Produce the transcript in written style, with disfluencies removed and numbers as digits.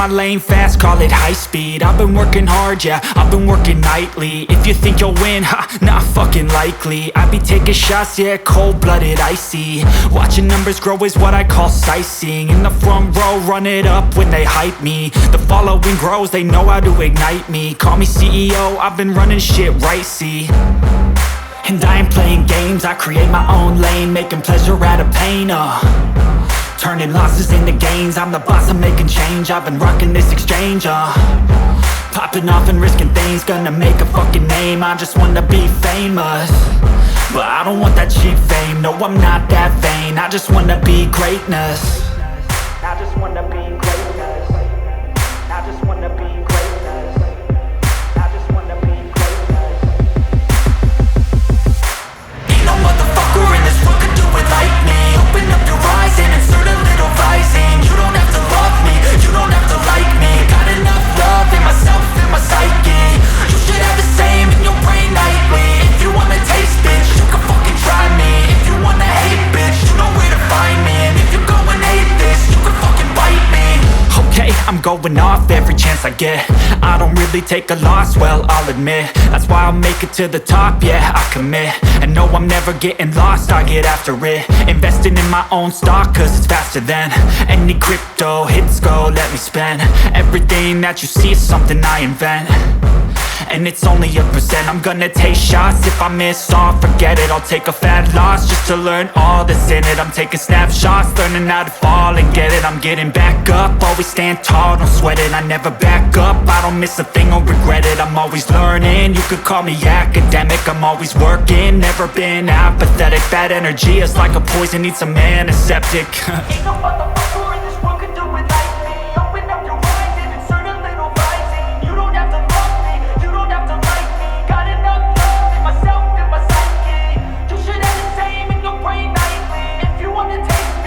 my lane fast, call it high speed. I've been working hard, yeah, I've been working nightly. If you think you'll win, ha, not fucking likely. I be taking shots, yeah, cold-blooded, icy. Watching numbers grow is what I call sightseeing. In the front row, run it up when they hype me. The following grows, they know how to ignite me. Call me CEO, I've been running shit right, see. And I ain't playing games, I create my own lane, making pleasure out of pain, turning losses into gains, I'm the boss, I'm making change. I've been rocking this exchange, popping off and risking things, gonna make a fucking name. I just wanna be famous, but I don't want that cheap fame. No, I'm not that vain, I just wanna be greatness. I just wanna be greatness. I just wanna be greatness. I just wanna be greatness. Ain't no motherfucker in this world could do it like me. Open up your eyes and insert a little rising. You don't have to love me, you don't have to like me. Got enough love in myself and my psyche. You should have the same in your brain nightly. If you wanna taste, bitch, you can fucking try me. If you wanna hate, bitch, you know where to find me. And if you go and hate this, you can fucking bite me. Okay, I'm going off every chance I get. I don't really take a loss, well, I'll admit. That's why I'll make it to the top, yeah, I commit. And no, I'm never getting lost, I get after it. Investing in my own stock, cause it's faster than any crypto hits go, let me spend. Everything that you see is something I invent, and it's only a percent. I'm gonna take shots, if I miss all, forget it. I'll take a fat loss just to learn all that's in it. I'm taking snapshots, learning how to fall and get it. I'm getting back up, always stand tall, don't sweat it. I never back up, I don't miss a thing or regret it. I'm always learning, you could call me academic. I'm always working, never been apathetic. Bad energy is like a poison, needs some antiseptic. Ain't no